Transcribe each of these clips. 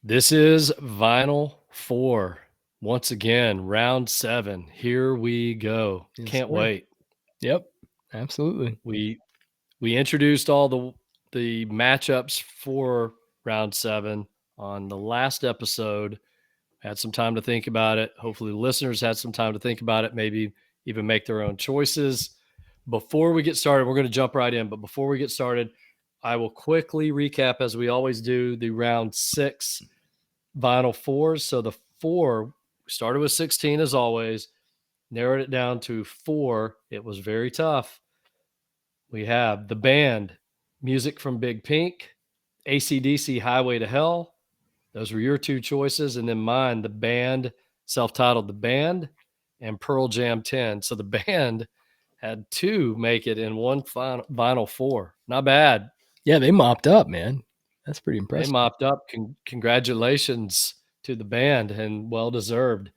This is Vinyl 4. Once again, round 7. Here we go. Yes, Can't sir. wait. Yep, absolutely. We introduced all the matchups for round 7 on the last episode. Had some time to think about it. Hopefully the listeners had some time to think about it, maybe even make their own choices. Before we get started, we're going to jump right in, but before we get started, I will quickly recap, as we always do, the round 6 vinyl 4s. So the 4 started with 16 as always, narrowed it down to 4. It was very tough. We have the band, Music from Big Pink, AC/DC Highway to Hell. Those were your two choices. And then mine, the band, self-titled The Band, and Pearl Jam 10. So the band had 2 make it in one vinyl 4. Not bad. Yeah, they mopped up, man. That's pretty They impressive. mopped up. Congratulations to the band, and well deserved.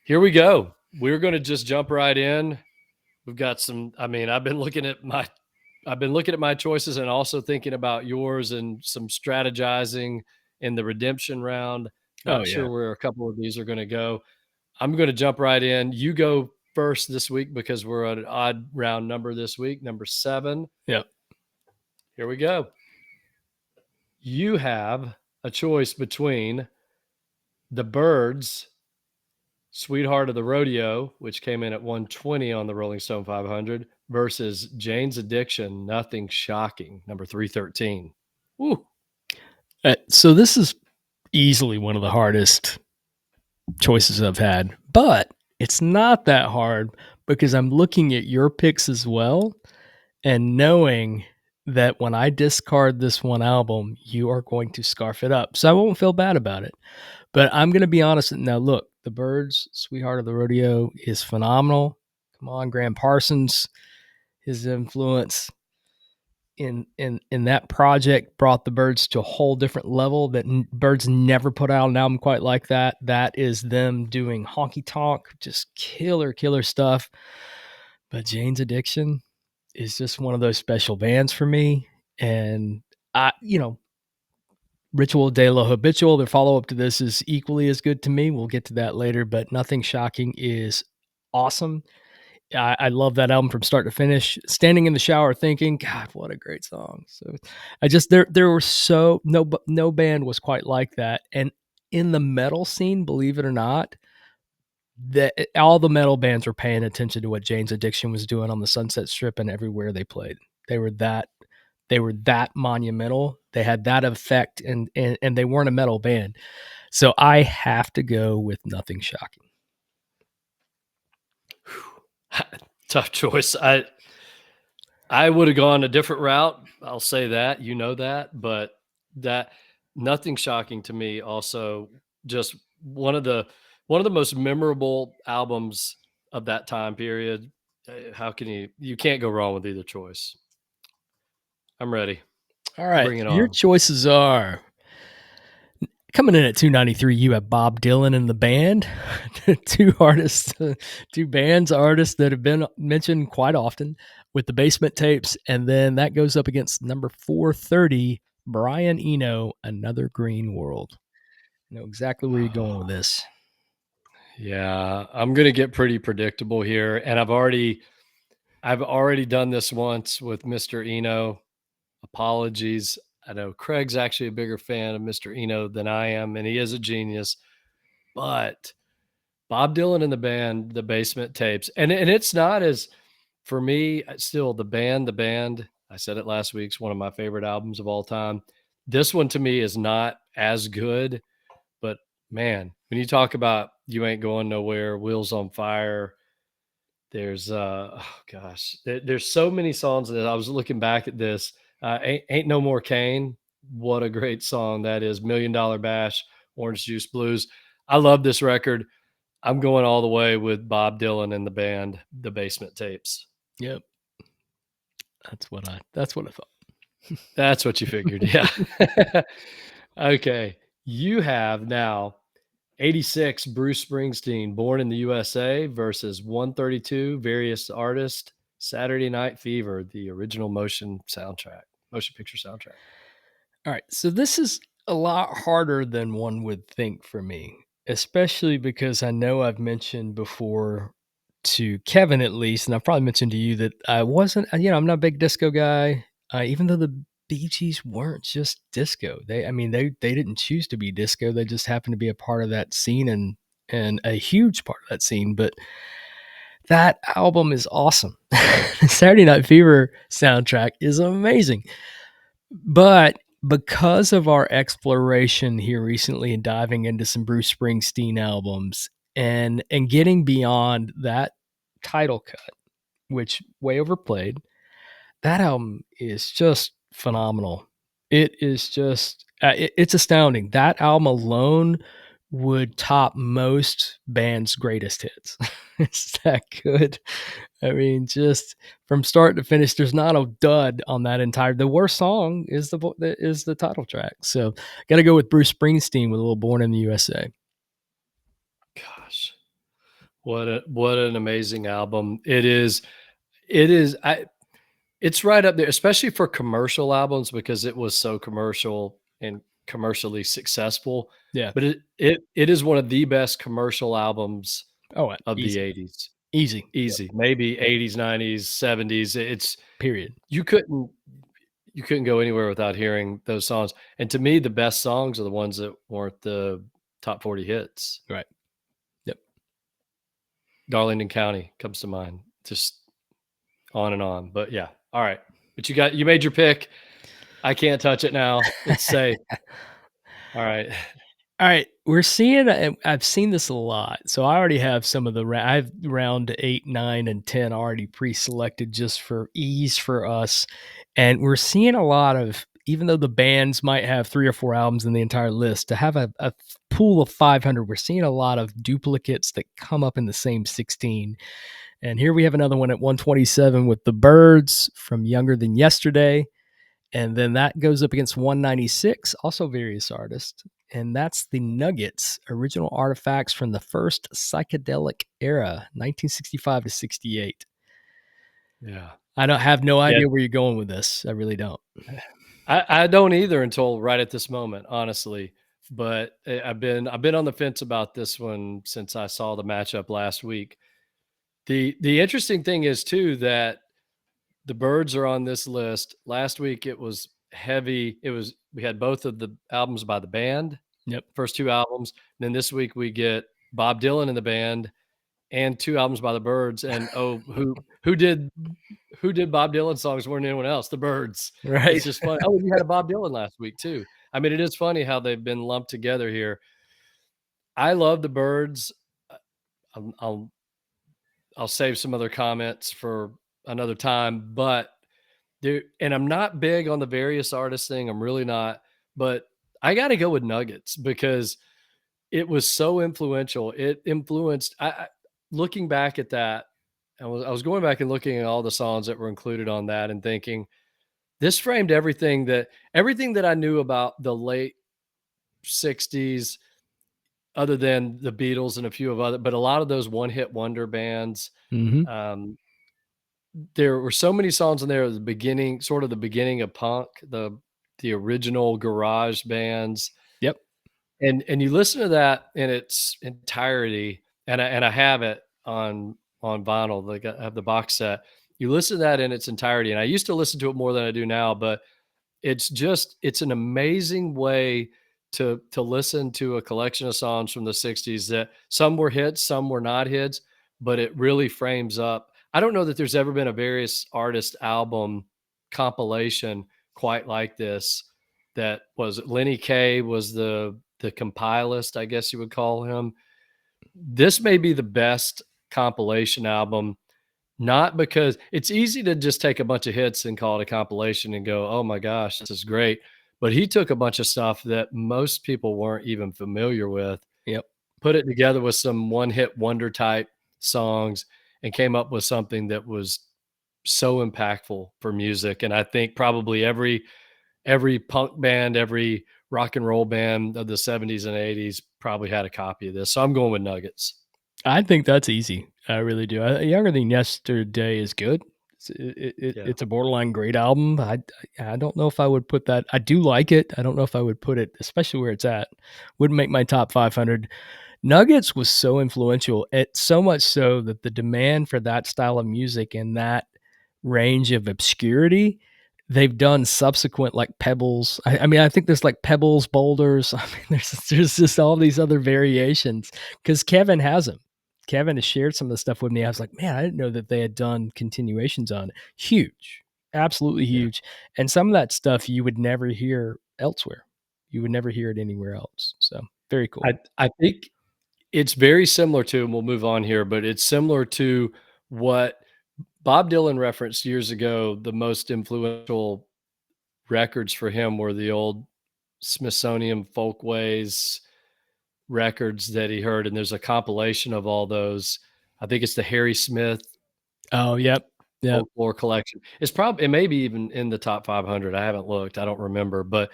Here we go. We're going to just jump right in. We've got some. I've been looking at my choices and also thinking about yours and some strategizing in the redemption round. Oh Not yeah. sure where a couple of these are going to go. I'm going to jump right in. You go first this week because we're at an odd round number this week, number 7. Yep. Here we go. You have a choice between the Byrds, Sweetheart of the Rodeo, which came in at 120 on the Rolling Stone 500, versus Jane's Addiction, Nothing Shocking, number 313. Woo. So this is easily one of the hardest choices I've had, but it's not that hard because I'm looking at your picks as well and knowing that when I discard this one album, you are going to scarf it up. So I won't feel bad about it. But I'm going to be honest. Now, look, the Byrds, Sweetheart of the Rodeo is phenomenal. Come on, Graham Parsons, his influence in that project brought the Byrds to a whole different level that Byrds never put out an album quite like that. That is them doing honky tonk, just killer stuff. But Jane's Addiction is just one of those special bands for me. And Ritual de la Habitual, the follow up to this, is equally as good to me. We'll get to that later, but Nothing Shocking is awesome. I love that album from start to finish. Standing in the shower thinking, God, what a great song. So I just there were no band was quite like that. And in the metal scene, believe it or not, that all the metal bands were paying attention to what Jane's Addiction was doing on the Sunset Strip and everywhere they played. They were that monumental. They had that effect, and they weren't a metal band. So I have to go with Nothing Shocking. Tough choice. I would have gone a different route. I'll say that, that, but that Nothing Shocking to me also just one of the most memorable albums of that time period. How can you can't go wrong with either choice. I'm ready. All right. Bring it Your on. choices are coming in at 293. You have Bob Dylan and the band, two artists that have been mentioned quite often with the Basement Tapes. And then that goes up against number 430, Brian Eno, Another Green World. I know exactly where you're going with this. Yeah, I'm going to get pretty predictable here. And I've already done this once with Mr. Eno. Apologies. I know Craig's actually a bigger fan of Mr. Eno than I am, and he is a genius. But Bob Dylan and the band, the Basement Tapes, and it's not as, for me, still the band. I said it last week, it's one of my favorite albums of all time. This one to me is not as good, but man, when you talk about You Ain't Going Nowhere, Wheels on Fire, there's there's so many songs that I was looking back at this. Ain't No More Cane. What a great song that is. $1 Million Bash, Orange Juice Blues. I love this record. I'm going all the way with Bob Dylan and the band, the Basement Tapes. Yep. That's what I thought. That's what you figured. Yeah. Okay. You have now 86 Bruce Springsteen, Born in the USA versus 132 Various Artists, Saturday Night Fever, the original motion picture soundtrack. All right. So this is a lot harder than one would think for me, especially because I know I've mentioned before to Kevin at least, and I've probably mentioned to you that I wasn't, I'm not a big disco guy, even though the Bee Gees weren't just disco. They didn't choose to be disco. They just happened to be a part of that scene and a huge part of that scene. But that album is awesome. Saturday Night Fever soundtrack is amazing. But because of our exploration here recently and diving into some Bruce Springsteen albums and getting beyond that title cut, which way overplayed, that album is just phenomenal. It is just it's astounding. That album alone would top most bands' greatest hits. It's that good. I mean, just from start to finish, there's not a dud on that entire. The worst song is the title track. So, got to go with Bruce Springsteen with a little "Born in the USA." Gosh, what an amazing album. It is it's right up there, especially for commercial albums because it was so commercial and commercially successful. Yeah. But it is one of the best commercial albums Oh, of the easy, 80s. easy. Yep. Easy. Maybe 80s, 90s, 70s. It's Period. you couldn't you couldn't go anywhere without hearing those songs. And to me, the best songs are the ones that weren't the top 40 hits. Right. Yep. Darlington County comes to mind. Just on and on. But yeah. All right. But you made your pick. I can't touch it now. It's safe. All right. All right, we're seeing. I've seen this a lot, so I already have some of the. I have round 8, 9, and 10 already pre-selected just for ease for us, and we're seeing a lot of. Even though the bands might have 3 or 4 albums in the entire list, to have a pool of 500, we're seeing a lot of duplicates that come up in the same 16. And here we have another one at 127 with the Byrds from Younger Than Yesterday. And then that goes up against 196, also various artists. And that's the Nuggets, original artifacts from the first psychedelic era, 1965 to 68. Yeah. I don't have no Yeah. idea where you're going with this. I really don't. I don't either until right at this moment, honestly. But I've been on the fence about this one since I saw the matchup last week. The interesting thing is too that the Byrds are on this list. Last week it was heavy. We had both of the albums by the band, Yep. first 2 albums. And then this week we get Bob Dylan in the band and 2 albums by the Byrds. And who did Bob Dylan songs more than anyone else? The Byrds. Right. It's just funny. Oh, you had a Bob Dylan last week too. I mean, it is funny how they've been lumped together here. I love the Byrds. I'll save some other comments for another time, but and I'm not big on the various artists thing. I'm really not, but I got to go with Nuggets because it was so influential. It influenced. Looking back at that, I was going back and looking at all the songs that were included on that and thinking this framed everything that I knew about the late '60s, other than the Beatles and a few of other, but a lot of those one hit wonder bands. Mm-hmm. Um, there were so many songs in there at the beginning, sort of the beginning of punk, the original garage bands, Yep. and you listen to that in its entirety, and I have it on vinyl. Like I have the box set. You listen to that in its entirety, and I used to listen to it more than I do now, but it's an amazing way to listen to a collection of songs from the '60s that some were hits, some were not hits, but it really frames up. I don't know that there's ever been a various artist album compilation quite like this. That was Lenny Kaye was the compilist, I guess you would call him. This may be the best compilation album, not because it's easy to just take a bunch of hits and call it a compilation and go, "Oh my gosh, this is great." But he took a bunch of stuff that most people weren't even familiar with, Yep. put it together with some one-hit wonder type songs, and came up with something that was so impactful for music. And I think probably every punk band, every rock and roll band of the '70s and '80s probably had a copy of this. So I'm going with Nuggets. I think that's easy. I really do. Younger Than Yesterday is good. Yeah. It's a borderline great album. I don't know if I would put that. I do like it. I don't know if I would put it, especially where it's at. Wouldn't make my top 500. Nuggets was so influential. It so much so that the demand for that style of music and that range of obscurity, they've done subsequent like Pebbles. I mean, I think there's like Pebbles, Boulders. I mean, there's just all these other variations because Kevin has them. Kevin has shared some of the stuff with me. I was like, man, I didn't know that they had done continuations on it. Huge, absolutely Yeah. huge. And some of that stuff you would never hear elsewhere. You would never hear it anywhere else. So very cool. I think it's very similar to, and we'll move on here, but it's similar to what Bob Dylan referenced years ago. The most influential records for him were the old Smithsonian Folkways records that he heard, and there's a compilation of all those. I think it's the Harry Smith Oh, yep. Yep. folklore collection. It may be even in the top 500. I haven't looked. I don't remember, but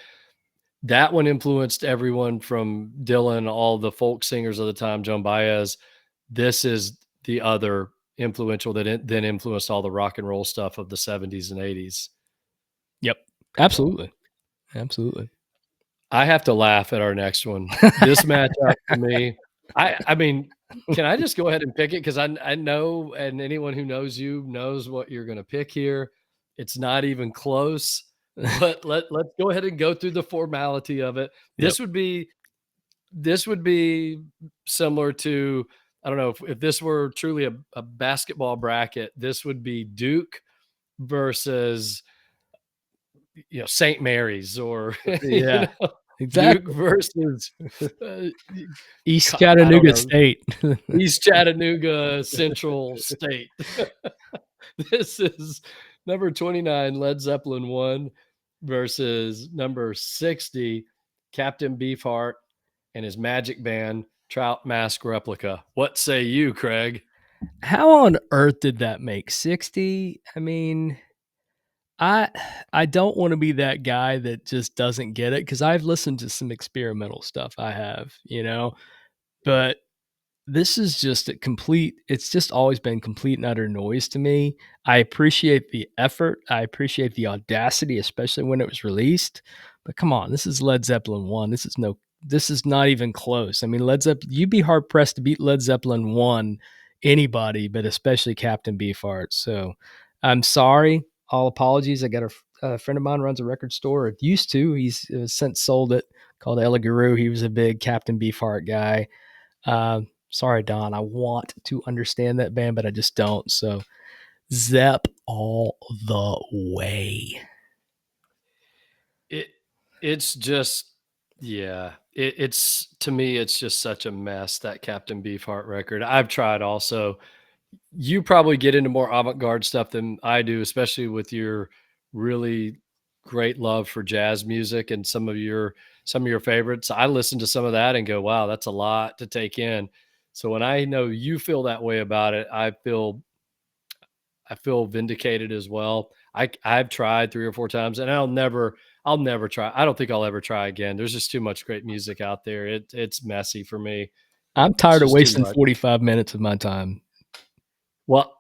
that one influenced everyone from Dylan, all the folk singers of the time, Joan Baez. This is the other influential that then influenced all the rock and roll stuff of the 70s and 80s. Yep. So Absolutely. Absolutely. I have to laugh at our next one. This matchup for me, I mean, can I just go ahead and pick it? Because I know, and anyone who knows you knows what you're going to pick here. It's not even close. But let's go ahead and go through the formality of it. Yep. This would be similar to, I don't know, if this were truly a basketball bracket, this would be Duke versus St. Mary's, or Yeah. Duke Exactly. versus uh, East I don't Chattanooga know, State. East Chattanooga Central State. This is number 29, Led Zeppelin 1 versus number 60, Captain Beefheart and his Magic Band Trout Mask Replica. What say you, Craig? How on earth did that make 60? I mean, I I don't want to be that guy that just doesn't get it because I've listened to some experimental stuff. I have, but this is just a complete it's just always been complete and utter noise to me. I appreciate the effort. I appreciate the audacity, especially when it was released. But come on, this is Led Zeppelin 1. This is not even close. I mean, Led Zeppelin, you'd be hard pressed to beat Led Zeppelin 1 anybody, but especially Captain Beefheart. So I'm sorry. All apologies. I got a friend of mine runs a record store. It used to. He's since sold it, called Ella Guru. He was a big Captain Beefheart guy. Sorry, Don. I want to understand that band, but I just don't. So Zepp all the way. It it's just, yeah. It's, to me, it's just such a mess, that Captain Beefheart record. I've tried also. You probably get into more avant-garde stuff than I do, especially with your really great love for jazz music and some of your favorites. I listen to some of that and go, wow, that's a lot to take in. So when I know you feel that way about it, I feel vindicated as well. I've tried 3 or 4 times, and I'll never try. I don't think I'll ever try again. There's just too much great music out there. It's messy for me. I'm It's tired of just too wasting much. 45 minutes of my time. Well,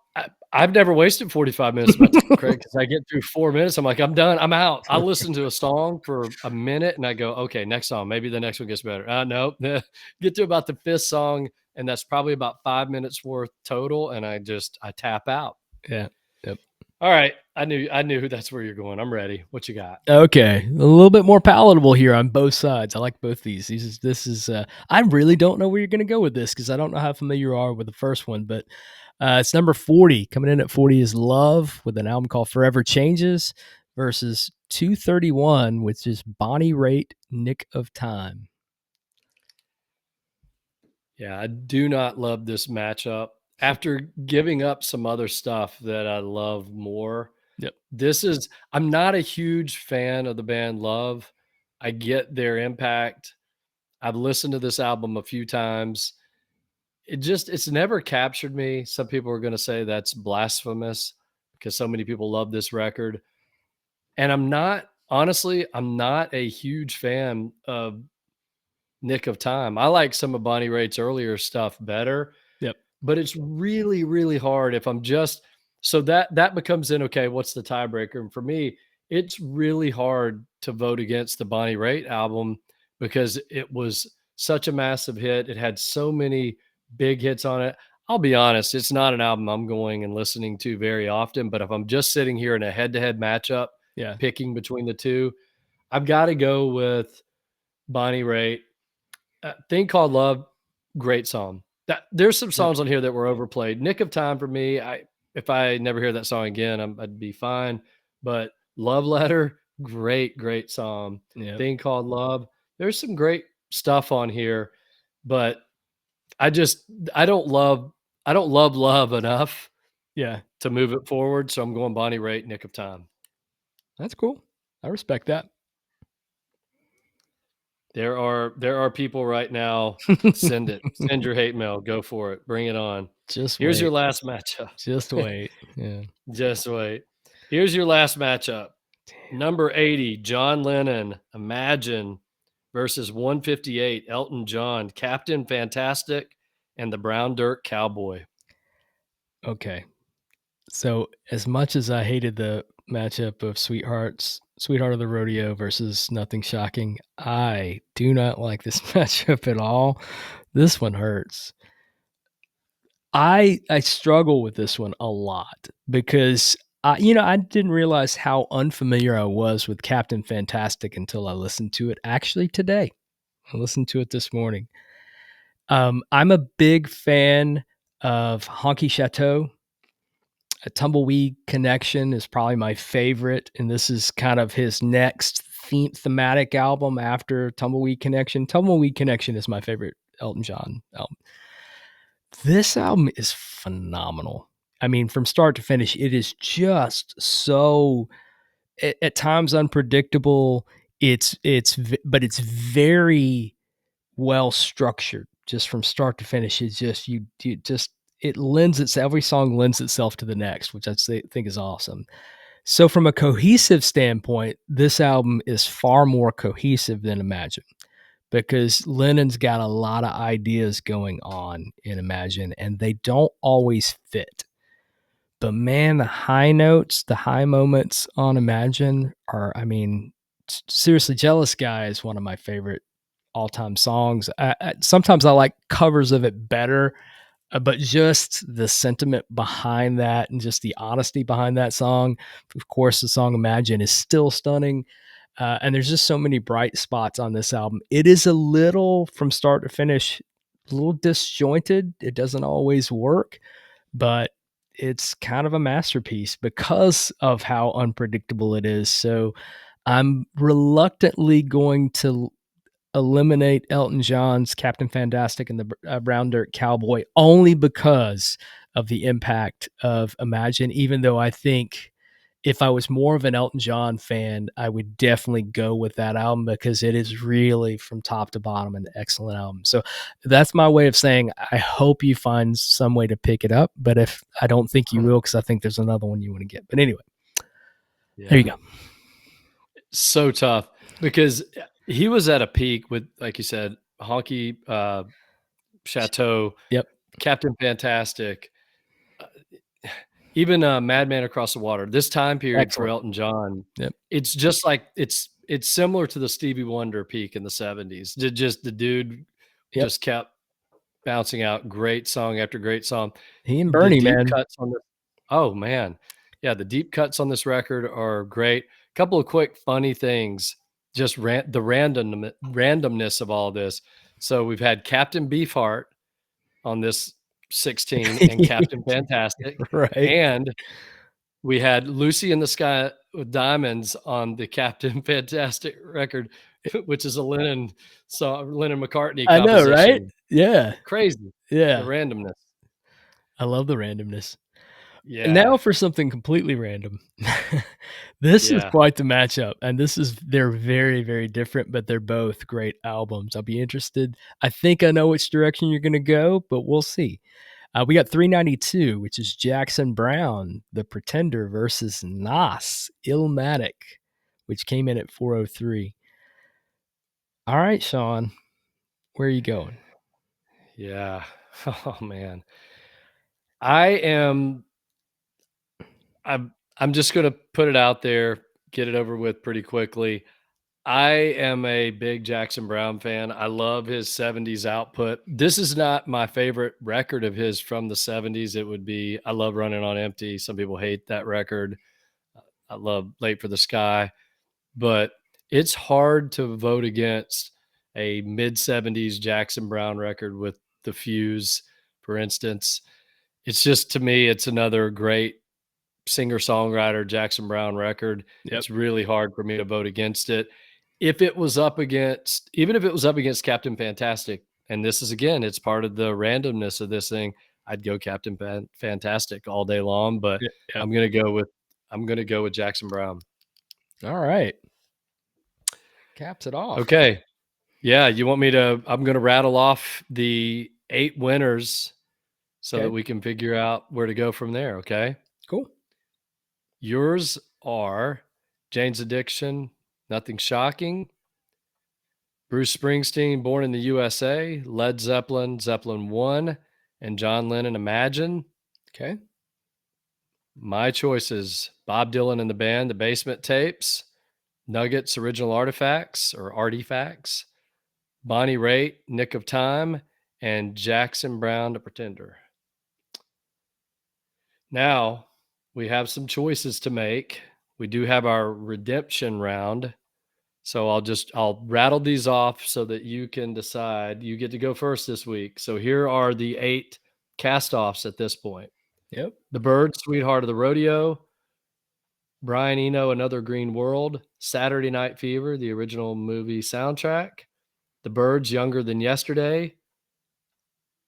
I've never wasted 45 minutes of my time, Craig, because I get through 4 minutes, I'm like, "I'm done, I'm out." I listen to a song for a minute, and I go, "Okay, next song, maybe the next one gets better." Nope. Get to about the 5th song, and that's probably about 5 minutes worth total, and I tap out. Yeah. Yep. All right, I knew that's where you're going. I'm ready. What you got? Okay, a little bit more palatable here on both sides. I like both these. I really don't know where you're going to go with this because I don't know how familiar you are with the first one, but it's number 40. Coming in at 40 is Love with an album called Forever Changes versus 231, which is Bonnie Raitt, Nick of Time. Yeah, I do not love this matchup. After giving up some other stuff that I love more, Yep. I'm not a huge fan of the band Love. I get their impact. I've listened to this album a few times. It's never captured me. Some people are going to say that's blasphemous because so many people love this record. And I'm not a huge fan of Nick of Time. I like some of Bonnie Raitt's earlier stuff better, Yep. but it's really, really hard if I'm just So that becomes in, okay, what's the tiebreaker? And for me, it's really hard to vote against the Bonnie Raitt album because it was such a massive hit. It had so many big hits on it. I'll be honest, it's not an album I'm going and listening to very often, but if I'm just sitting here in a head-to-head matchup, Yeah. picking between the two, I've got to go with Bonnie Raitt. Thing Called Love, great song. There's some Yep. songs on here that were overplayed. Nick of Time for me, if I never hear that song again, I'd be fine. But Love Letter, great song. Yep. Thing Called Love, there's some great stuff on here, but I just I don't love enough Yeah. to move it forward. So I'm going Bonnie Raitt, Nick of Time. That's cool. I respect that. There are people right now. Send it. Send your hate mail. Go for it. Bring it on. Just Here's your wait. last matchup. Just wait. Yeah. Just wait. Here's your last matchup. Number 80, John Lennon, Imagine versus 158, Elton John, Captain Fantastic and the Brown Dirt Cowboy. Okay. So as much as I hated the matchup of Sweetheart of the Rodeo versus Nothing Shocking, I do not like this matchup at all. This one hurts. I struggle with this one a lot because I didn't realize how unfamiliar I was with Captain Fantastic until I listened to it actually today. I listened to it this morning. I'm a big fan of Honky Chateau. A Tumbleweed Connection is probably my favorite, and this is kind of his next thematic album after Tumbleweed Connection. Tumbleweed Connection is my favorite Elton John album. This album is phenomenal. I mean, from start to finish, it is just so at times unpredictable. But it's very well structured, just from start to finish. It's just you just it lends itself. Every song lends itself to the next, which think is awesome. So, from a cohesive standpoint, this album is far more cohesive than Imagine, because Lennon's got a lot of ideas going on in Imagine, and they don't always fit. But man, the high notes, the high moments on Imagine are, I mean, seriously, Jealous Guy is one of my favorite all-time songs. Sometimes I like covers of it better, but just the sentiment behind that and just the honesty behind that song. Of course, the song Imagine is still stunning. And there's just so many bright spots on this album. It is a little, from start to finish, a little disjointed. It doesn't always work, but it's kind of a masterpiece because of how unpredictable it is. So I'm reluctantly going to eliminate Elton John's Captain Fantastic and the Brown Dirt Cowboy only because of the impact of Imagine, even though I think if I was more of an Elton John fan, I would definitely go with that album because it is really from top to bottom an excellent album. So that's my way of saying I hope you find some way to pick it up, but if I don't think you will, because I think there's another one you want to get. But anyway, there you Yeah. go. So tough because he was at a peak with, like you said, Honky Chateau, Yep. Captain Fantastic, uh, even Madman Across the Water. This time period for Excellent. Elton John, Yep. it's just like it's similar to the Stevie Wonder peak in the 70s. Just the dude Yep. just kept bouncing out great song after great song. He and The Bernie, deep man. cuts on this, oh man. Yeah, the deep cuts on this record are great. Couple of quick funny things, just randomness of all this. So we've had Captain Beefheart on this 16 and Captain Fantastic, Right. and we had Lucy in the Sky with Diamonds on the Captain Fantastic record, which is a Lennon McCartney I know, right? composition. Yeah. Crazy, the Yeah. randomness. I love the randomness. And Yeah, now for something completely random. This is yeah. quite the matchup, and they're very, very different, but they're both great albums. I'll be interested. I think I know which direction you're gonna go, but we'll see. We got 392, which is Jackson Browne, The Pretender versus Nas, Illmatic, which came in at 403. All right, Shawn, where are you going? Yeah. Oh man. I am I'm just gonna put it out there, get it over with pretty quickly. I am a big Jackson Browne fan. I love his 70s output. This is not my favorite record of his from the 70s. It would be I love Running on Empty. Some people hate that record. I love Late for the Sky, but it's hard to vote against a mid 70s Jackson Browne record with The Fuse, for instance. It's just to me, it's another great singer-songwriter Jackson Browne record. Yep. It's really hard for me to vote against it. If it was up against even if it was up against Captain Fantastic, and this is again, it's part of the randomness of this thing, I'd go Captain Fantastic all day long, but Yep. I'm gonna go with Jackson Browne. All right. Caps it off. Okay. Yeah, you want me to I'm gonna rattle off the 8 winners so that Okay. we can figure out where to go from there, okay? Cool. Yours are Jane's Addiction, Nothing Shocking, Bruce Springsteen, Born in the USA, Led Zeppelin, Zeppelin 1, and John Lennon, Imagine. Okay. My choices Bob Dylan and the band, The Basement Tapes, Nuggets, Original Artifacts or Artifacts, Bonnie Raitt, Nick of Time, and Jackson Browne, The Pretender. Now we have some choices to make. We do have our redemption round. So I'll rattle these off so that you can decide. You get to go first this week. So here are the 8 cast-offs at this point. Yep. The Byrds, Sweetheart of the Rodeo, Brian Eno, Another Green World, Saturday Night Fever, the original movie soundtrack, The Byrds, Younger Than Yesterday.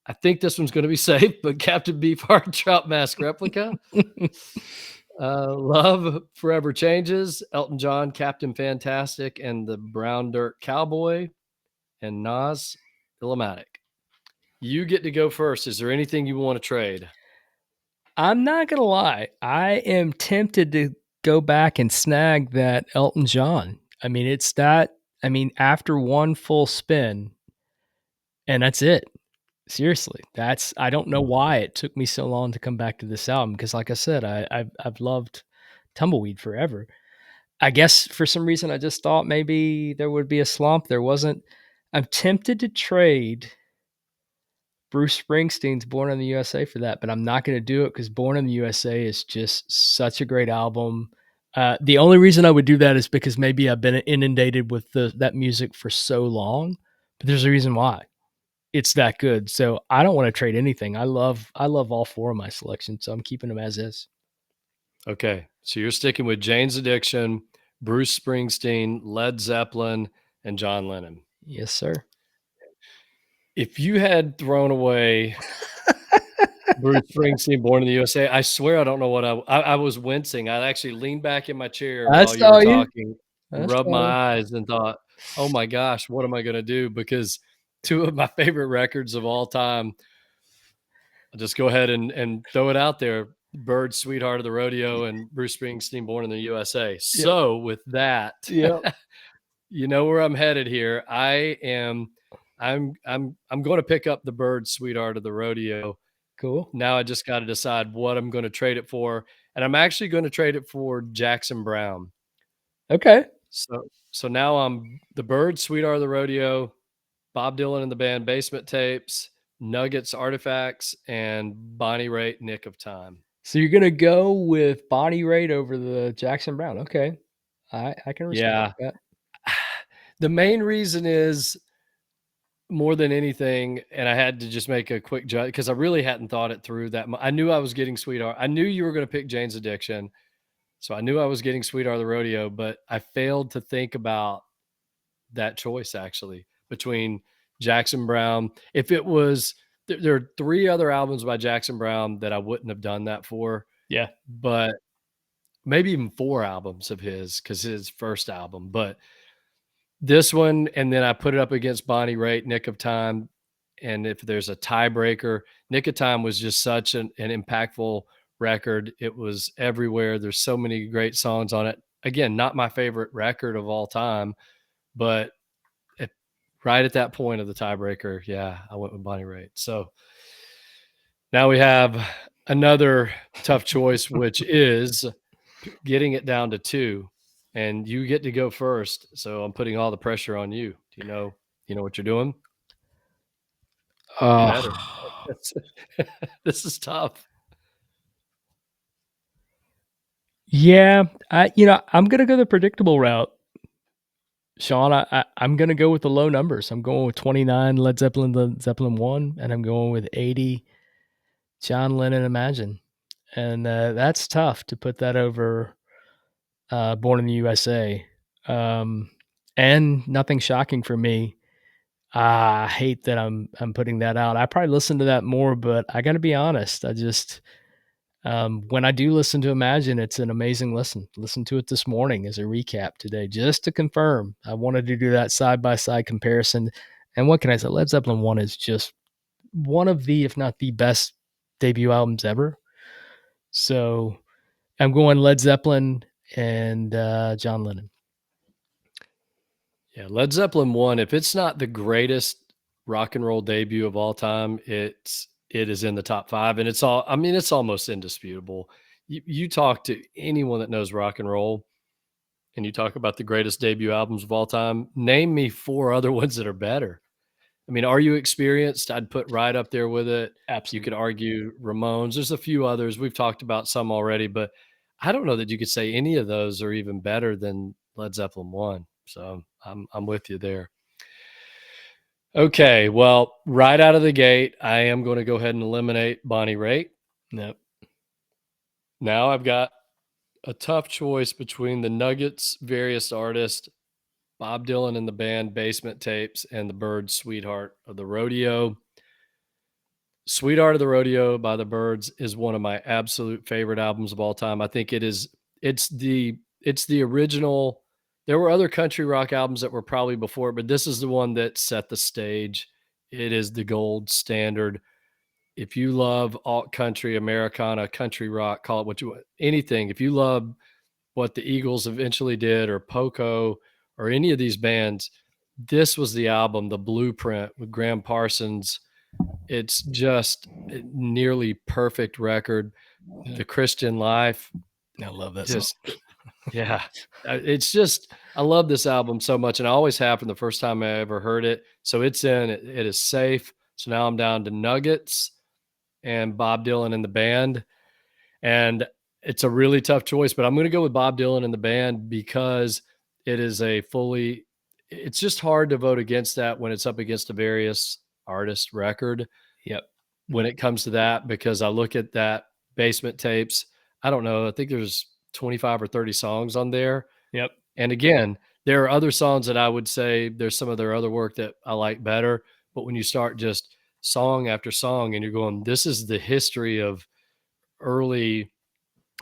I think this one's going to be safe, but Captain Beefheart, Trout Mask Replica. Love Forever Changes, Elton John, Captain Fantastic, and the Brown Dirt Cowboy, and Nas, Illmatic. You get to go first. Is there anything you want to trade? I'm not gonna lie. I am tempted to go back and snag that Elton John. I mean, it's that. I mean, after one full spin, and that's it. Seriously, that's. I don't know why it took me so long to come back to this album because, like I said, I've loved Tumbleweed forever. I guess for some reason I just thought maybe there would be a slump. There wasn't. I'm tempted to trade Bruce Springsteen's Born in the USA for that, but I'm not going to do it because Born in the USA is just such a great album. The only reason I would do that is because maybe I've been inundated with that music for so long, but there's a reason why. It's that good. So I don't want to trade anything. I love all 4 of my selections, so I'm keeping them as is. Okay. So you're sticking with Jane's Addiction, Bruce Springsteen, Led Zeppelin, and John Lennon. Yes, sir. If you had thrown away Bruce Springsteen, Born in the USA, I swear I don't know what I was wincing. I actually leaned back in my chair I while you were saw you. talking, I rubbed saw you. my eyes, and thought, "Oh my gosh, what am I going to do?" Because 2 of my favorite records of all time. I'll just go ahead and throw it out there. Byrds, Sweetheart of the Rodeo, and Bruce Springsteen, Born in the USA. Yep. So with that, Yep. you know where I'm headed here. I'm going to pick up the Byrds, Sweetheart of the Rodeo. Cool. Now I just got to decide what I'm going to trade it for, and I'm actually going to trade it for Jackson Browne. Okay. So now I'm the Byrds, Sweetheart of the Rodeo, Bob Dylan and the band, Basement Tapes, Nuggets, Artifacts, and Bonnie Raitt, Nick of Time. So you're gonna go with Bonnie Raitt over the Jackson Browne. Okay. I can respect that. The main reason is more than anything, and I had to just make a quick judge because I really hadn't thought it through that much. I knew I was getting Sweetheart. I knew you were going to pick Jane's Addiction. So I knew I was getting Sweetheart of the Rodeo, but I failed to think about that choice actually between Jackson Browne. If it was, there are 3 other albums by Jackson Browne that I wouldn't have done that for. Yeah. But maybe even 4 albums of his because his first album. But this one, and then I put it up against Bonnie Raitt, Nick of Time. And if there's a tiebreaker, Nick of Time was just such an impactful record. It was everywhere. There's so many great songs on it. Again, not my favorite record of all time, but right at that point of the tiebreaker, yeah, I went with Bonnie Raitt. So now we have another tough choice, which is getting it down to 2, and you get to go first. So I'm putting all the pressure on you. Do you know what you're doing? You better. This is tough. Yeah, I'm gonna go the predictable route, Shawn. I'm gonna go with the low numbers. I'm going with 29 Led Zeppelin 1, and I'm going with 80 John Lennon Imagine. And that's tough to put that over Born in the USA. And Nothing Shocking for me. I hate that I'm putting that out. I probably listen to that more, but I got to be honest. I just when I do listen to Imagine, it's an amazing listen. Listen to it this morning as a recap today, just to confirm. I wanted to do that side by side comparison. And what can I say? Led Zeppelin 1 is just one of the, if not the best debut albums ever. So I'm going Led Zeppelin and John Lennon. Yeah, Led Zeppelin 1, if it's not the greatest rock and roll debut of all time, it is in the top 5, and it's almost indisputable. You talk to anyone that knows rock and roll, and you talk about the greatest debut albums of all time, name me 4 other ones that are better. I mean, Are You Experienced? I'd put right up there with it. You could Absolutely. argue Ramones. There's a few others. We've talked about some already, but I don't know that you could say any of those are even better than Led Zeppelin 1. So I'm with you there. Okay, well, right out of the gate, I am going to go ahead and eliminate Bonnie Raitt. Nope. Now I've got a tough choice between the Nuggets, various artists, Bob Dylan and the band Basement Tapes, and the Byrds, Sweetheart of the Rodeo. Sweetheart of the Rodeo by the Byrds is one of my absolute favorite albums of all time. I think it's the original. There were other country rock albums that were probably before, but this is the one that set the stage. It is the gold standard. If you love alt country, Americana, country rock, call it what you want, anything. If you love what the Eagles eventually did, or Poco, or any of these bands, this was the album, the blueprint with Graham Parsons. It's just a nearly perfect record. Yeah. The Christian Life, I love that song. just yeah. It's just I love this album so much, and I always have from the first time I ever heard it. So it's in. It is safe. So now I'm down to Nuggets and Bob Dylan and the band. And it's a really tough choice, but I'm going to go with Bob Dylan and the band because it is it's just hard to vote against that when it's up against a various artist record Yep. when it comes to that, because I look at that Basement Tapes. I don't know. I think there's 25 or 30 songs on there. Yep. And again, there are other songs that I would say there's some of their other work that I like better. But when you start just song after song and you're going, this is the history of early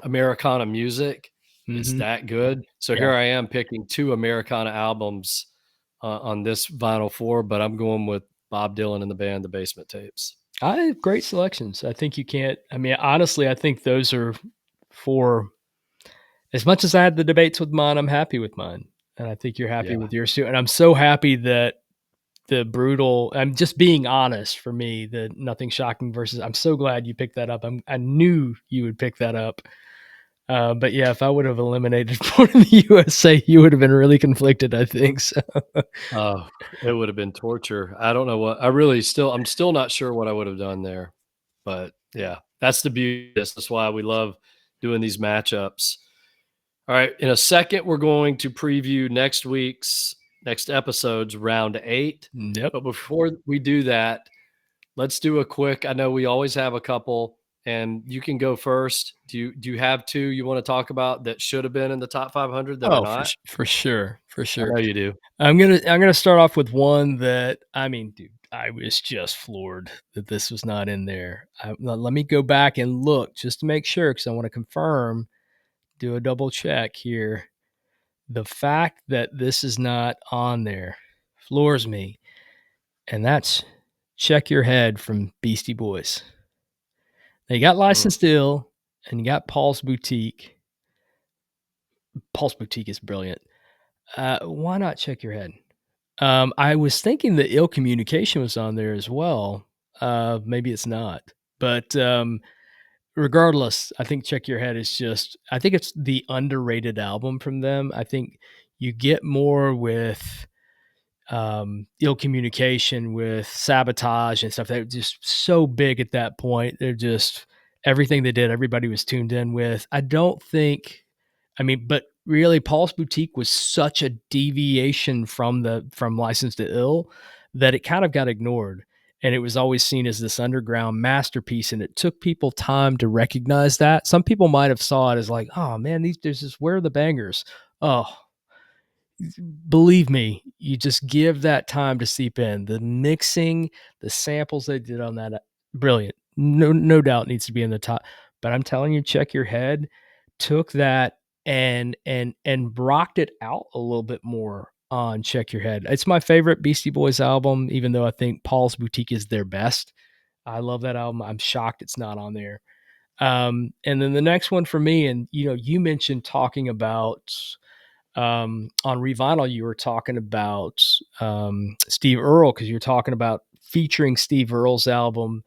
Americana music, it's Mhm. that good. So Yeah. here I am picking 2 Americana albums on this vinyl 4, but I'm going with Bob Dylan and the band, the Basement Tapes. I have great selections. I think you can't I mean, honestly, I think those are for as much as I had the debates with mine, I'm happy with mine. And I think you're happy Yeah. with yours too. And I'm so happy that I'm just being honest for me, the Nothing Shocking versus I'm so glad you picked that up. I knew you would pick that up. But yeah, if I would have eliminated Born in the USA, you would have been really conflicted, I think. So Oh, it would have been torture. I don't know what I'm still not sure what I would have done there. But yeah, that's the beauty of this. That's why we love doing these matchups. All right, in a second, we're going to preview next episode's round 8. yep. But before we do that, let's do a quick. I know we always have a couple, and you can go first. Do you have 2 you want to talk about that should have been in the top 500 that are Oh, not? for sure, for I sure. know you do. I'm gonna start off with one that I mean, dude, I was just floored that this was not in there. Let me go back and look just to make sure because I want to confirm, do a double check here. The fact that this is not on there floors me, and that's "Check Your Head" from Beastie Boys. They got Mm. Licensed Ill, and you got Paul's Boutique. Paul's Boutique is brilliant. Why not Check Your Head? I was thinking that Ill Communication was on there as well. Maybe it's not, but regardless, I think Check Your Head is just, I think it's the underrated album from them. I think you get more with ill communication, with sabotage and stuff. They're just so big at that point. They're just everything they did, everybody was tuned in with. I don't think, I mean, but really, Paul's Boutique was such a deviation from License to Ill that it kind of got ignored. And it was always seen as this underground masterpiece, and it took people time to recognize that. Some people might have saw it as like, oh man, there's just, where are the bangers? Oh, believe me, you just give that time to seep in. The mixing, the samples they did on that, brilliant. No doubt needs to be in the top. But I'm telling you, Check Your Head took that and rocked it out a little bit more on Check Your Head. It's my favorite Beastie Boys album, even though I think Paul's Boutique is their best. I love that album. I'm shocked it's not on there. And then the next one for me, and you mentioned talking about on Revinyl, you were talking about Steve Earle, because you were talking about featuring Steve Earle's album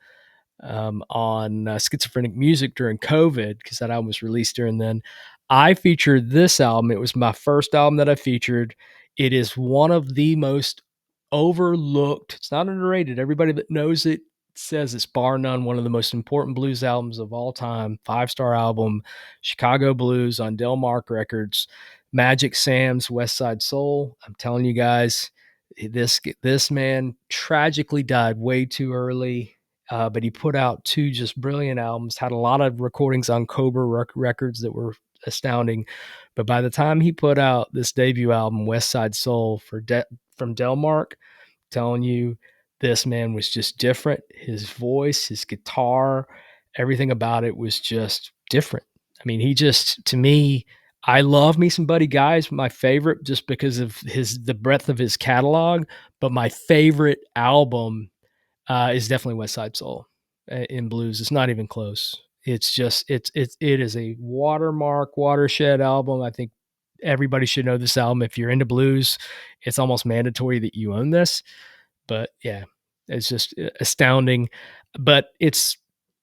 on Schizophrenic Music during COVID, because that album was released during then. I featured this album. It was my first album that I featured. It is one of the most overlooked. It's not underrated. Everybody that knows it says it's bar none one of the most important blues albums of all time. 5-star album, Chicago Blues on Delmark Records. Magic Sam's West Side Soul. I'm telling you guys, this man tragically died way too early. But he put out 2 just brilliant albums, had a lot of recordings on Cobra Records that were astounding. But by the time he put out this debut album, West Side Soul, from Delmark, telling you, this man was just different. His voice, his guitar, everything about it was just different. I mean, he just, to me, I love me some Buddy Guy's my favorite just because of the breadth of his catalog. But my favorite album is definitely West Side Soul in blues. It's not even close. It's just it is a watershed album. I think everybody should know this album. If you're into blues, it's almost mandatory that you own this. But yeah, it's just astounding. But it's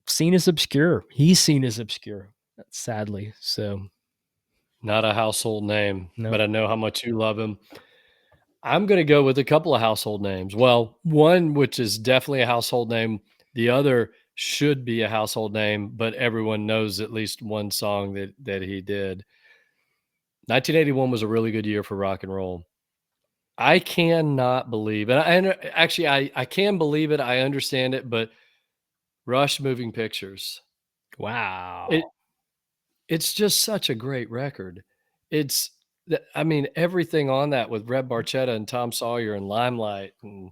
seen as obscure. He's seen as obscure, sadly. So Not a household name, no. but I know how much you love him. I'm gonna go with a couple of household names. Well, one which is definitely a household name, the other should be a household name, but everyone knows at least one song that he did. 1981 was a really good year for rock and roll. I cannot believe, actually I can believe it, I understand it, but Rush Moving Pictures. Wow. It it's just such a great record. It's I mean, everything on that with Red Barchetta and Tom Sawyer and Limelight and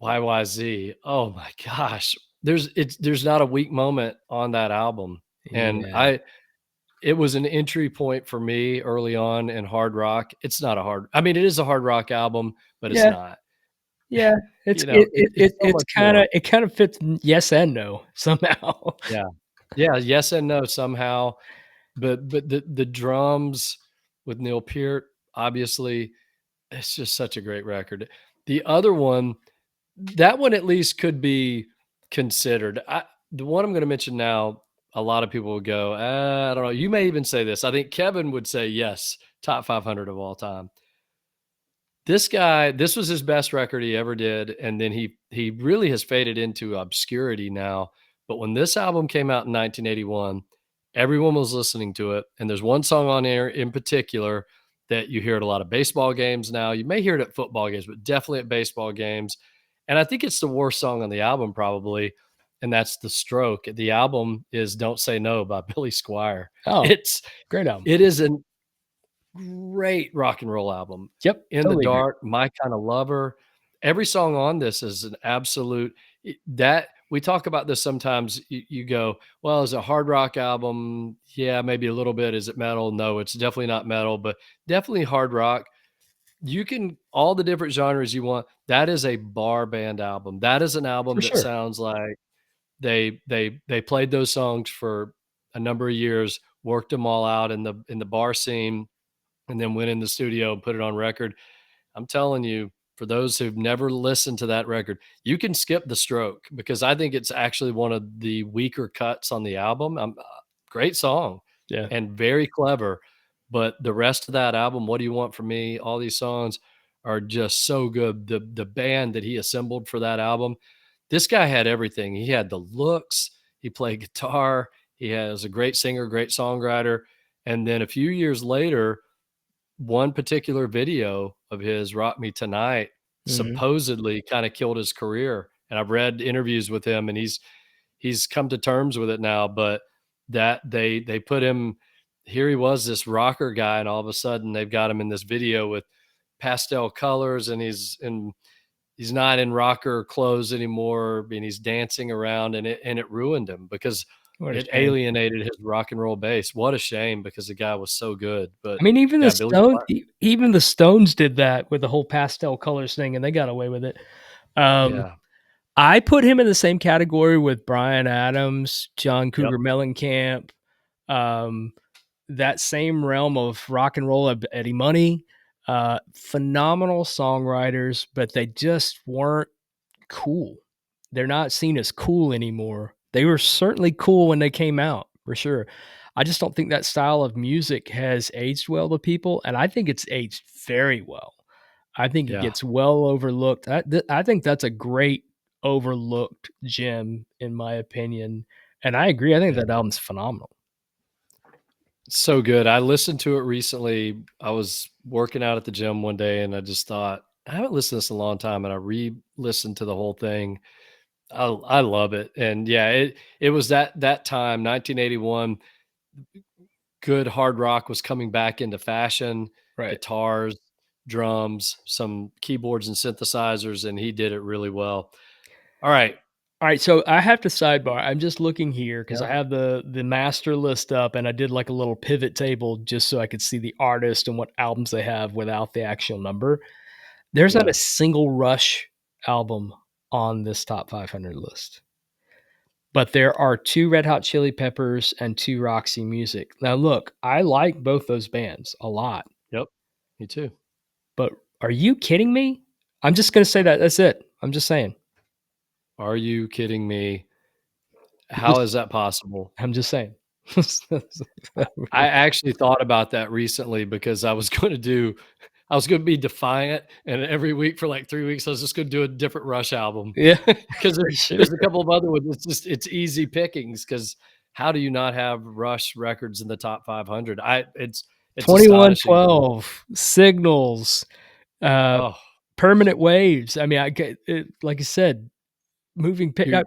YYZ. Oh my gosh. There's not a weak moment on that album. And Yeah. it was an entry point for me early on in hard rock. It's not a hard, I mean, it is a hard rock album, but it's Yeah. not. Yeah. It's so It's much more. it kind of fits yes and no somehow. Yeah. Yeah, yes and no somehow. But the drums with Neil Peart, obviously, it's just such a great record. The other one, that one at least could be considered. The one I'm gonna mention now, a lot of people would go, I don't know." You may even say this. I think Kevin would say, "Yes, top 500 of all time." This guy, this was his best record he ever did, and then he really has faded into obscurity now, but when this album came out in 1981, everyone was listening to it, and there's one song on there in particular that you hear at a lot of baseball games now. You may hear it at football games, but definitely at baseball games, and I think it's the worst song on the album probably, and that's "The Stroke." The album is "Don't Say No" by Billy Squier. Oh, It's great album. it is an great rock and roll album. Yep, In the totally agree. Dark, My Kinda Lover. Every song on this is an absolute that we talk about this sometimes. You go, "Well, is it a hard rock album? Yeah, maybe a little bit. Is it metal? No, it's definitely not metal, but definitely hard rock." You can all the different genres you want. That is a bar band album. That is an album For that sure. sounds like they played those songs for a number of years, worked them all out in the bar scene, and then went in the studio and put it on record. I'm telling you, for those who've never listened to that record, you can skip The Stroke because I think it's actually one of the weaker cuts on the album. Great song Yeah. and very clever, but the rest of that album, What Do You Want From Me, all these songs are just so good. The band that he assembled for that album, this guy had everything. He had the looks, he played guitar, he was a great singer, great songwriter. And then a few years later, one particular video of his, Rock Me Tonight, Mhm. supposedly kind of killed his career. And I've read interviews with him and he's come to terms with it now, but that they put him here, he was this rocker guy, and all of a sudden they've got him in this video with pastel colors, and he's not in rocker clothes anymore, and he's dancing around, and it ruined him because What a it shame. alienated his rock and roll base. What a shame, because the guy was so good. But I mean, even the yeah, Billy Clark. Even the Stones did that with the whole pastel colors thing, and they got away with it. Yeah. I put him in the same category with Bryan Adams, John Yep. Cougar Mellencamp, that same realm of rock and roll, Eddie Money. Phenomenal songwriters, but they just weren't cool. They're not seen as cool anymore. They were certainly cool when they came out, for sure. I just don't think that style of music has aged well to people, and I think it's aged very well. I think it Yeah. gets well overlooked. I think that's a great overlooked gem, in my opinion, and I agree. I think Yeah. that album's phenomenal. So good. I listened to it recently. I was working out at the gym one day and I just thought, I haven't listened to this in a long time. And I re-listened to the whole thing. I love it. And yeah, it was that time, 1981, good hard rock was coming back into fashion, Right. guitars, drums, some keyboards and synthesizers, and he did it really well. All right. All right, so I have to sidebar. I'm just looking here because I Yep. have the master list up, and I did like a little pivot table just so I could see the artist and what albums they have without the actual number. There's not a Yeah. single Rush album on this top 500 list, but there are 2 Red Hot Chili Peppers and 2 Roxy Music. Now, look, I like both those bands a lot, Yep. Me too. but are you kidding me? I'm just gonna say that. That's it. I'm just saying. Are you kidding me? How Just is that possible? I'm just saying. I actually thought about that recently because I was gonna be defiant, and every week for like 3 weeks, I was just gonna do a different Rush album Yeah, because for sure. there's a couple of other ones. It's easy pickings because how do you not have Rush records in the top 500? It's astonishing to me. 2112, Signals, uh, Oh, Permanent Waves. I mean, I get it, like I said, moving pic you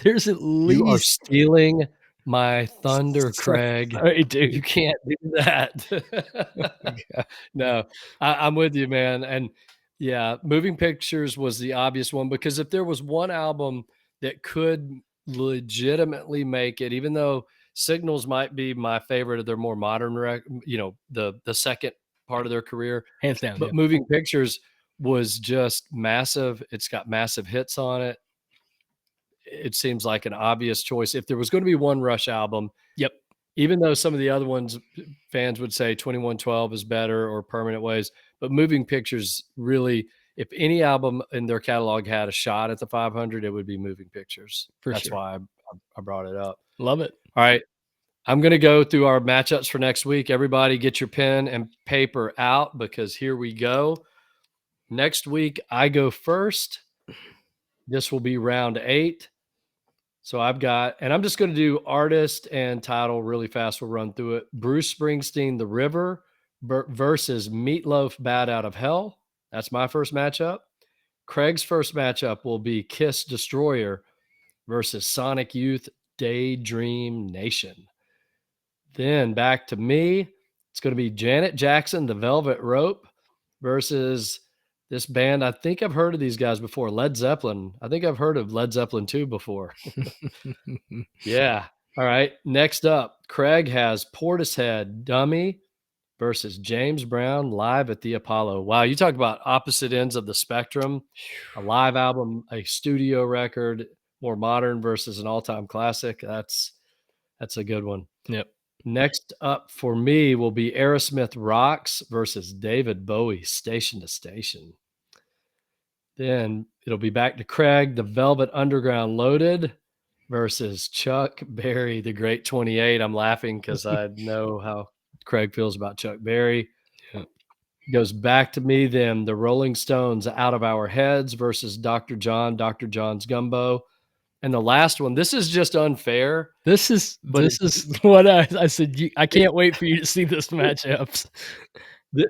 there's at you are least stealing my thunder, Craig. sorry, You dude. can't do Oh that. my god. No, I'm with you, man. And yeah, Moving Pictures was the obvious one because if there was one album that could legitimately make it, even though Signals might be my favorite of their more modern, the second part of their career, Hands down, yeah. but Moving Pictures was just massive. It's got massive hits on it. It seems like an obvious choice. If there was going to be one Rush album, Yep, even though some of the other ones fans would say 2112 is better or Permanent Ways, but Moving Pictures really, if any album in their catalog had a shot at the 500, it would be Moving Pictures. for That's sure. why I brought it up. Love it. All right. I'm going to go through our matchups for next week. Everybody get your pen and paper out because here we go. Next week, I go first. This will be round 8. So and I'm just going to do artist and title really fast. We'll run through it. Bruce Springsteen, The River versus Meatloaf, Bad Out of Hell. That's my first matchup. Craig's first matchup will be Kiss Destroyer versus Sonic Youth, Daydream Nation. Then back to me. It's going to be Janet Jackson, The Velvet Rope versus this band. I think I've heard of these guys before, Led Zeppelin. I think I've heard of Led Zeppelin 2 before. Yeah. All right. Next up, Craig has Portishead, Dummy versus James Brown, Live at the Apollo. Wow, you talk about opposite ends of the spectrum. A live album, a studio record, more modern versus an all-time classic. That's a good one. Yep. Next up for me will be Aerosmith Rocks versus David Bowie, Station to Station. Then it'll be back to Craig, the Velvet Underground Loaded versus Chuck Berry, the Great 28. I'm laughing because I know how Craig feels about Chuck Berry. Yeah. Goes back to me, then the Rolling Stones, Out of Our Heads versus Dr. John's Gumbo. And the last one, this is just unfair, This is but what I said. I can't wait for you to see this matchups.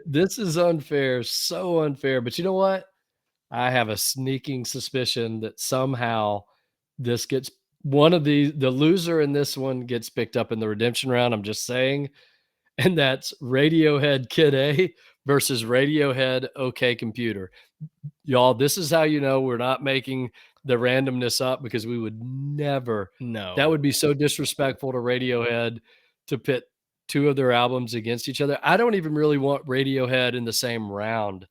this is unfair, so unfair. But you know what? I have a sneaking suspicion that somehow this gets the loser in this one gets picked up in the redemption round. I'm just saying. And that's Radiohead Kid A versus Radiohead OK Computer. Y'all, this is how you know we're not making the randomness up, because we would never. No. That would be so disrespectful to Radiohead to pit two of their albums against each other. I don't even really want Radiohead in the same round.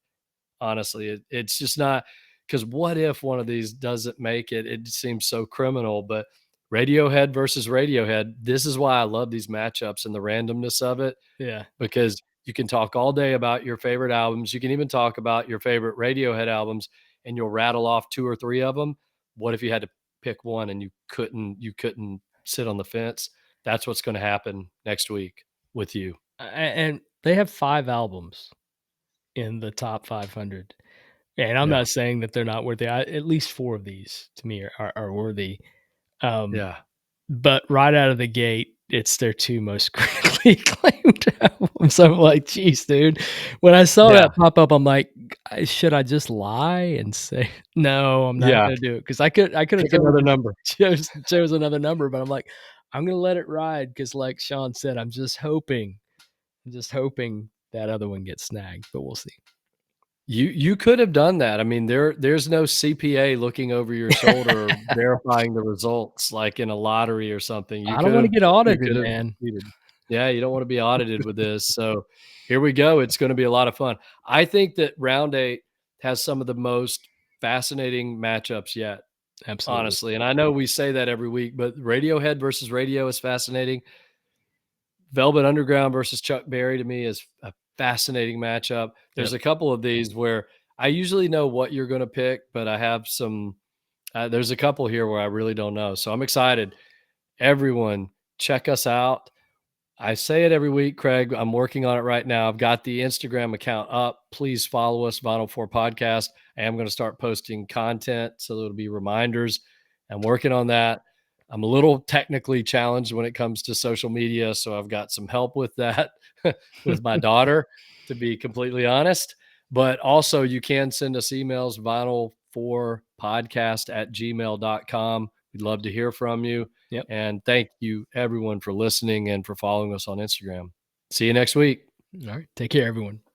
Honestly, it's just not, because what if one of these doesn't make it? It seems so criminal. But Radiohead versus Radiohead, this is why I love these matchups and the randomness of it, Yeah. because you can talk all day about your favorite albums. You can even talk about your favorite Radiohead albums, and you'll rattle off two or three of them. What if you had to pick one and you couldn't sit on the fence? That's what's going to happen next week with you. And they have 5 albums in the top 500. And I'm Yeah. not saying that they're not worthy. At least 4 of these to me are worthy. Yeah. But right out of the gate, it's their 2 most critically acclaimed albums. I'm like, "Geez, dude." When I saw Yeah. that pop up, I'm like, should I just lie and say, "No, I'm not Yeah. gonna do it," because I could have Pick totally another number. chose another number, but I'm like, I'm gonna let it ride because, like Shawn said, I'm just hoping that other one gets snagged, but we'll see. You could have done that. I mean, there's no CPA looking over your shoulder verifying the results like in a lottery or something. I don't wanna get You audited, could have man. cheated. Yeah, you don't wanna be audited with this. So here we go. It's gonna be a lot of fun. I think that round 8 has some of the most fascinating matchups yet, Absolutely. honestly. And I know we say that every week, but Radiohead versus Radio is fascinating. Velvet Underground versus Chuck Berry to me is a fascinating matchup. There's Yep. a couple of these where I usually know what you're going to pick, but I have some. There's a couple here where I really don't know. So I'm excited. Everyone, check us out. I say it every week, Craig. I'm working on it right now. I've got the Instagram account up. Please follow us, Vinyl4Podcast. I am going to start posting content, so there'll be reminders. I'm working on that. I'm a little technically challenged when it comes to social media, so I've got some help with that with my daughter, to be completely honest. But also, you can send us emails, vinyl4podcast@gmail.com. We'd love to hear from you. Yep. And thank you, everyone, for listening and for following us on Instagram. See you next week. All right. Take care, everyone.